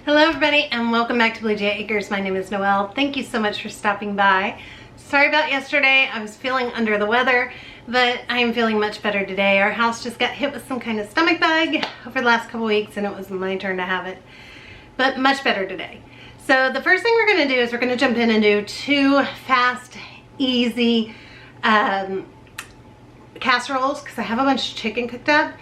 Hello everybody and welcome back to Blue Jay Acres. My name is Noelle. Thank you so much for stopping by. Sorry about yesterday. I was feeling under the weather, but I am feeling much better today. Our house just got hit with some kind of stomach bug over the last couple weeks and it was my turn to have it, but much better today. So the first thing we're going to do is we're going to jump in and do two fast, easy casseroles because I have a bunch of chicken cooked up.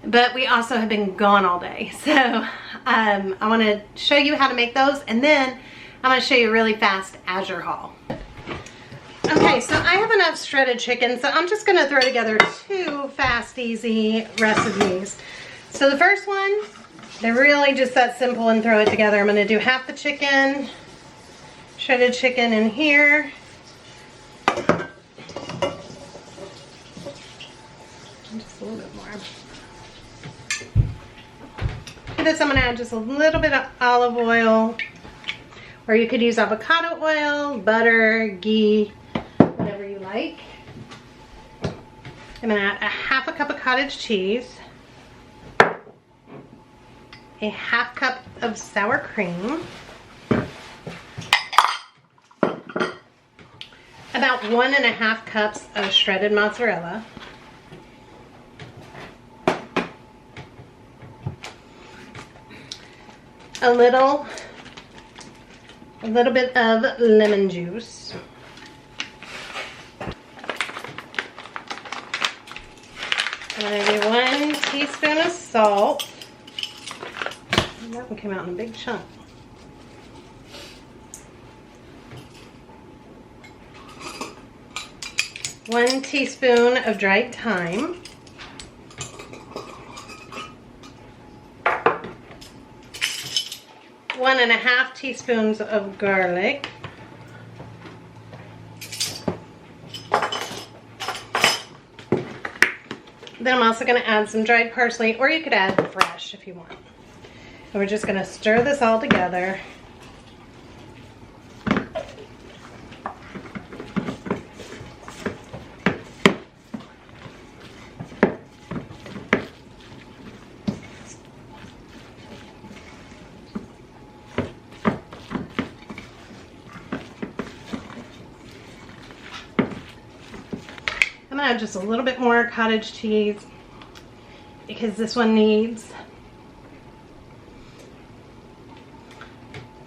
But we also have been gone all day. So I want to show you how to make those, and then I'm going to show you a really fast Azure Haul. Okay, so I have enough shredded chicken, so I'm just going to throw together two fast, easy recipes. So the first one, they're really just that simple and throw it together. I'm going to do half the chicken, shredded chicken in here. Just a little bit more. This I'm going to add just a little bit of olive oil, or you could use avocado oil, butter, ghee, whatever you like. I'm going to add a half a cup of cottage cheese, a half cup of sour cream, about 1.5 cups of shredded mozzarella, a little bit of lemon juice, I'm going to do 1 teaspoon of salt. That one came out in a big chunk. One teaspoon of dried thyme. 1.5 teaspoons of garlic. Then I'm also going to add some dried parsley, or you could add fresh if you want. And we're just going to stir this all together. I'm going to add just a little bit more cottage cheese because this one needs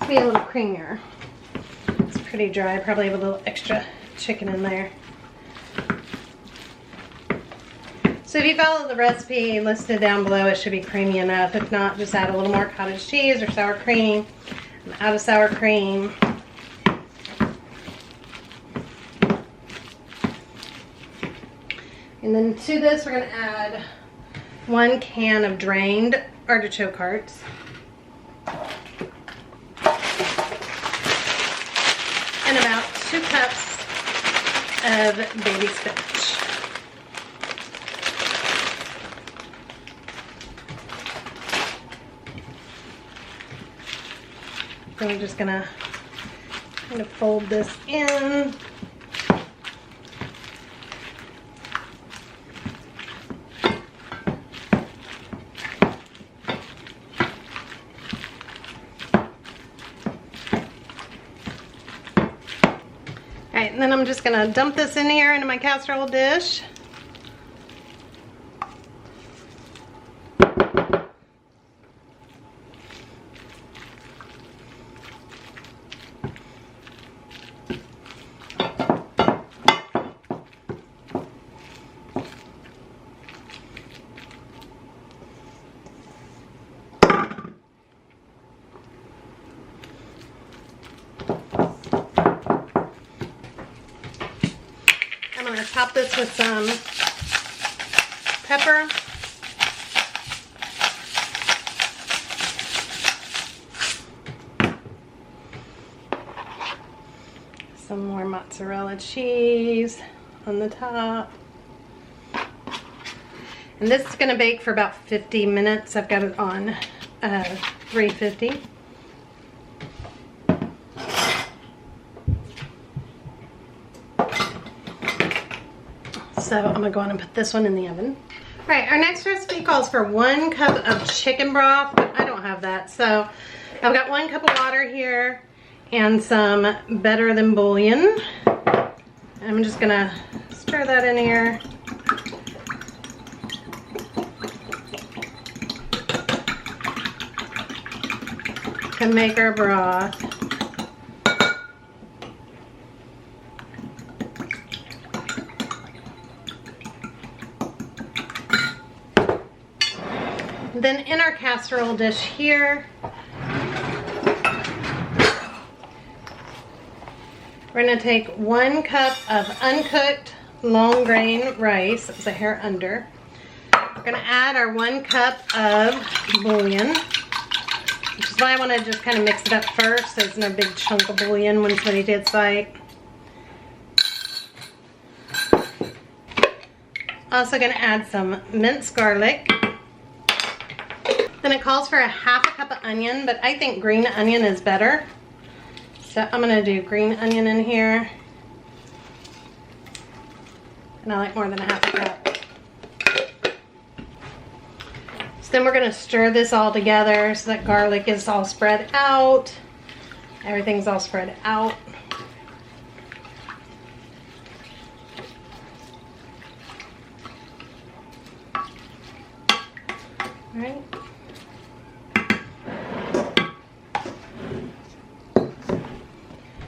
to be a little creamier. It's pretty dry, probably have a little extra chicken in there. So if you follow the recipe listed down below, it should be creamy enough. If not, just add a little more cottage cheese or sour cream. I'm out of sour cream. And then to this, we're going to add 1 can of drained artichoke hearts. And about 2 cups of baby spinach. Then we're just going to kind of fold this in. Alright, and then I'm just going to dump this in here into my casserole dish. I'm going to top this with some pepper. Some more mozzarella cheese on the top. And this is going to bake for about 50 minutes. I've got it on 350. So I'm going to go on and put this one in the oven. All right, our next recipe calls for 1 cup of chicken broth, but I don't have that. So I've got 1 cup of water here and some better than bouillon. I'm just gonna stir that in here. And make our broth. Then in our casserole dish here, we're gonna take 1 cup of uncooked long grain rice. It was a hair under. We're gonna add our 1 cup of bouillon, which is why I want to just kind of mix it up first so there's no big chunk of bouillon when somebody gets bite. Also gonna add some minced garlic. Then it calls for a 1/2 cup of onion, but I think green onion is better. So I'm gonna do green onion in here. And I like more than a 1/2 cup. So then we're gonna stir this all together so that garlic is all spread out. Everything's all spread out. All right.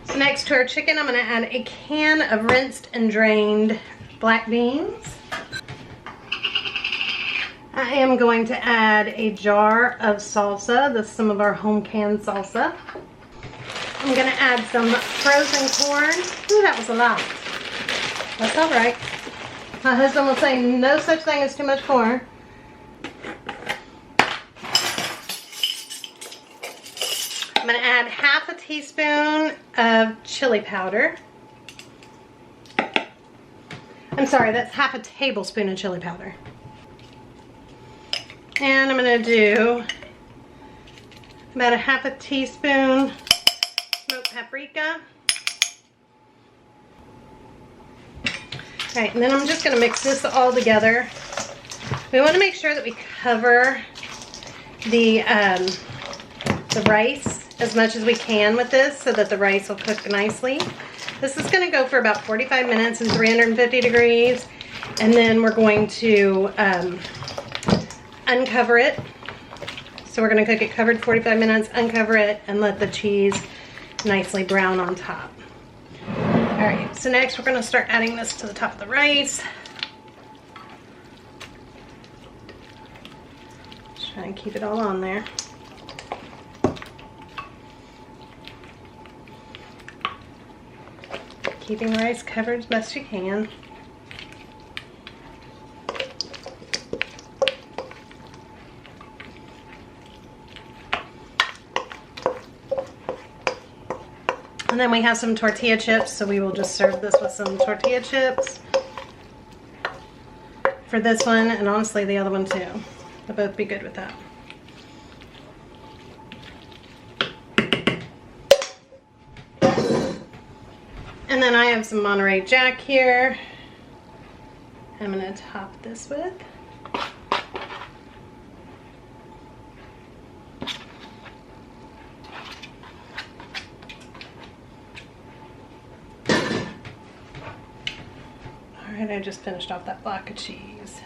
So next to our chicken, I'm gonna add a can of rinsed and drained black beans. I am going to add a jar of salsa. This is some of our home canned salsa. I'm gonna add some frozen corn. Ooh, that was a lot. That's all right. My husband will say no such thing as too much corn. I'm gonna add 1/2 teaspoon of chili powder. I'm sorry, that's 1/2 tablespoon of chili powder. And I'm gonna do about a 1/2 teaspoon smoked paprika. All right, and then I'm just gonna mix this all together. We wanna make sure that we cover the rice as much as we can with this so that the rice will cook nicely. This is gonna go for about 45 minutes in 350 degrees. And then we're going to uncover it. So we're gonna cook it covered 45 minutes, uncover it, and let the cheese nicely brown on top. All right, so next we're gonna start adding this to the top of the rice. Just try and keep it all on there. Keeping the rice covered as best you can. And then we have some tortilla chips, so we will just serve this with some tortilla chips for this one, and honestly the other one too. They'll both be good with that. And then I have some Monterey Jack here. I'm gonna top this with. All right, I just finished off that block of cheese.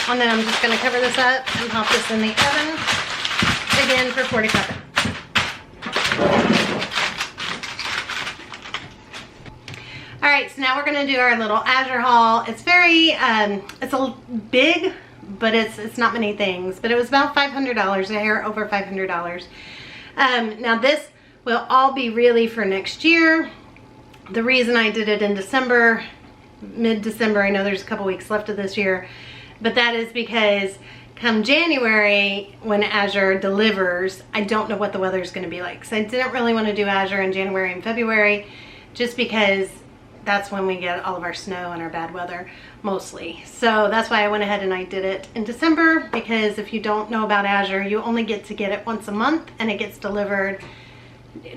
And then I'm just gonna cover this up and pop this in the oven again for 45 minutes. All right, so now we're gonna do our little Azure haul. It's very, it's a big, but it's not many things, but it was about $500, a hair over $500. Now this will all be really for next year. The reason I did it in December, mid-December, I know there's a couple weeks left of this year, but that is because come January, when Azure delivers, I don't know what the weather is going to be like. So I didn't really want to do Azure in January and February, just because that's when we get all of our snow and our bad weather, mostly. So that's why I went ahead and I did it in December, because if you don't know about Azure, you only get to get it once a month, and it gets delivered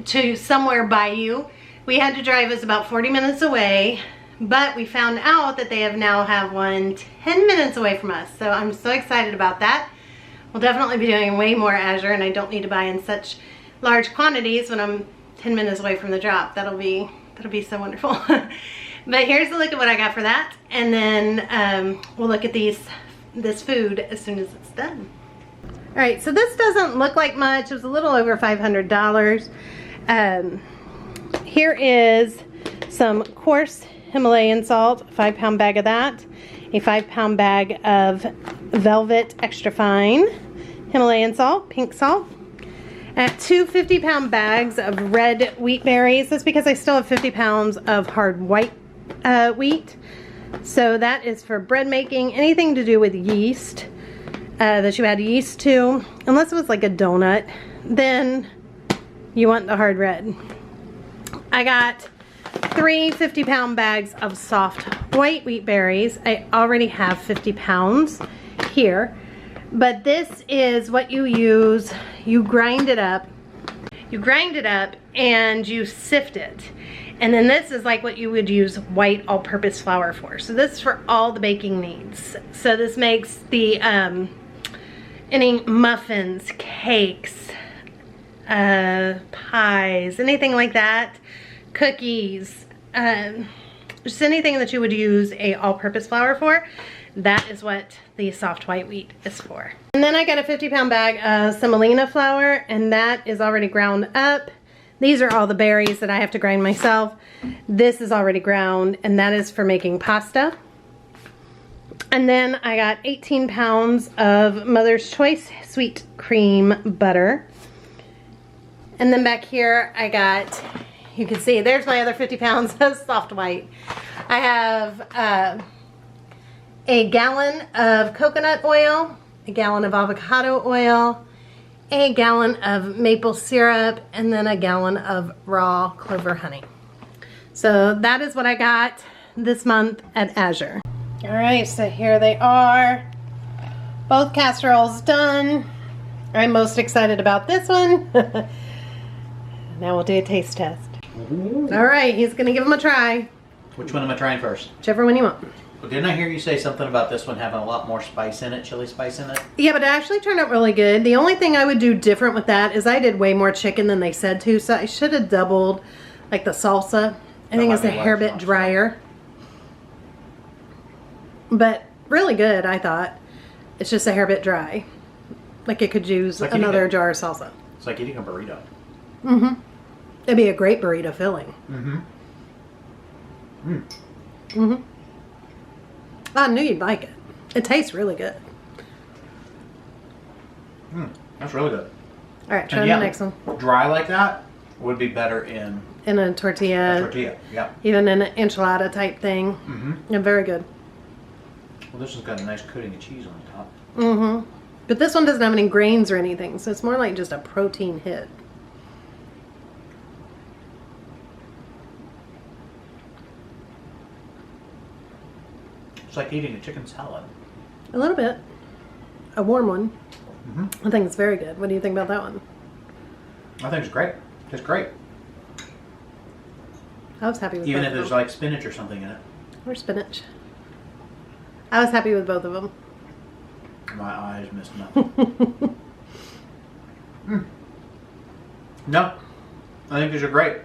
to somewhere by you. We had to drive us about 40 minutes away, but we found out that they now have one 10 minutes away from us. So I'm so excited about that. We'll definitely be doing way more Azure, and I don't need to buy in such large quantities when I'm 10 minutes away from the drop. That'll be so wonderful. But here's a look at what I got for that, and then we'll look at this food as soon as it's done. All right, so this doesn't look like much. It was a little over $500. Here is some coarse Himalayan salt, a 5-pound bag of that, a 5-pound bag of velvet extra fine Himalayan salt, pink salt, and 2 50-pound bags of red wheat berries. That's because I still have 50 pounds of hard white wheat. So that is for bread making, anything to do with yeast. That you add yeast to, unless it was like a donut, then you want the hard red. I got 3 50-pound bags of soft white wheat berries. I already have 50 pounds here, but this is what you use. You grind it up and you sift it. And then this is like what you would use white all-purpose flour for. So this is for all the baking needs. So this makes the any muffins, cakes, pies, anything like that, cookies, just anything that you would use a all-purpose flour for. That is what the soft white wheat is for. And then I got a 50-pound bag of semolina flour, and that is already ground up. These are all the berries that I have to grind myself. This is already ground, and that is for making pasta. And then I got 18 pounds of Mother's Choice sweet cream butter. And then back here I got, you can see, there's my other 50 pounds of soft white. I have a gallon of coconut oil, a gallon of avocado oil, a gallon of maple syrup, and then a gallon of raw clover honey. So that is what I got this month at Azure. All right, so here they are. Both casseroles done. I'm most excited about this one. Now we'll do a taste test. Ooh. All right, he's gonna give them a try. Which one am I trying first? Whichever one you want. Well, didn't I hear you say something about this one having a lot more spice in it, chili spice in it? Yeah, but it actually turned out really good. The only thing I would do different with that is I did way more chicken than they said to, so I should have doubled like the salsa. I think it's a hair bit drier. But really good, I thought. It's just a hair bit dry. Like it could use like another jar of salsa. It's like eating a burrito. Mm-hmm. It'd be a great burrito filling. Mm-hmm. Mm. Mm-hmm. I knew you'd like it. It tastes really good. Mm, that's really good. All right, try the next one. Dry like that would be better in a tortilla. A tortilla, yeah. Even in an enchilada type thing. Mm-hmm. Yeah, very good. Well, this one's got a nice coating of cheese on top. Mm-hmm. But this one doesn't have any grains or anything, so it's more like just a protein hit. It's like eating a chicken salad. A little bit. A warm one. Mm-hmm. I think it's very good. What do you think about that one? I think it's great. It's great. I was happy with Even both if of there's them. like spinach or something in it. Or spinach. I was happy with both of them. My eyes missed nothing. Mm. No, I think these are great.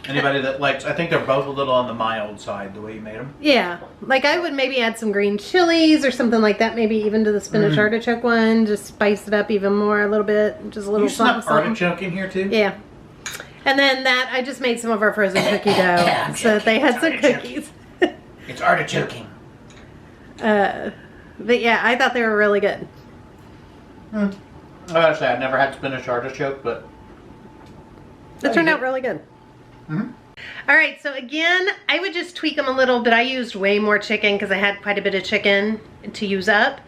Anybody that likes, I think they're both a little on the mild side the way you made them. Yeah, like I would maybe add some green chilies or something like that, maybe even to the spinach artichoke one, just spice it up even more a little bit, just a little something. You snuck something. artichoke in here too? Yeah. And then that, I just made some of our frozen cookie dough so that they had some cookies. It's artichoking. But yeah, I thought they were really good. I gotta say, I've never had spinach artichoke, but They turned out really good. Mm-hmm. All right, so again, I would just tweak them a little, but I used way more chicken because I had quite a bit of chicken to use up.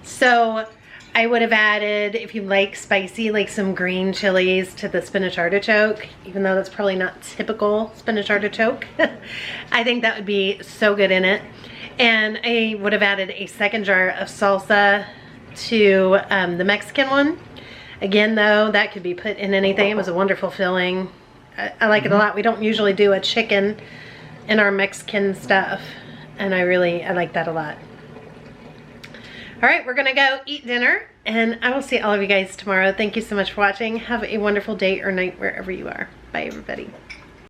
So I would have added, if you like spicy, like some green chilies to the spinach artichoke, even though that's probably not typical spinach artichoke. I think that would be so good in it. And I would have added a second jar of salsa to the Mexican one. Again, though, that could be put in anything. It was a wonderful filling. I like it a lot. We don't usually do a chicken in our Mexican stuff. And I like that a lot. All right, we're gonna go eat dinner, and I will see all of you guys tomorrow. Thank you so much for watching. Have a wonderful day or night wherever you are. Bye, everybody.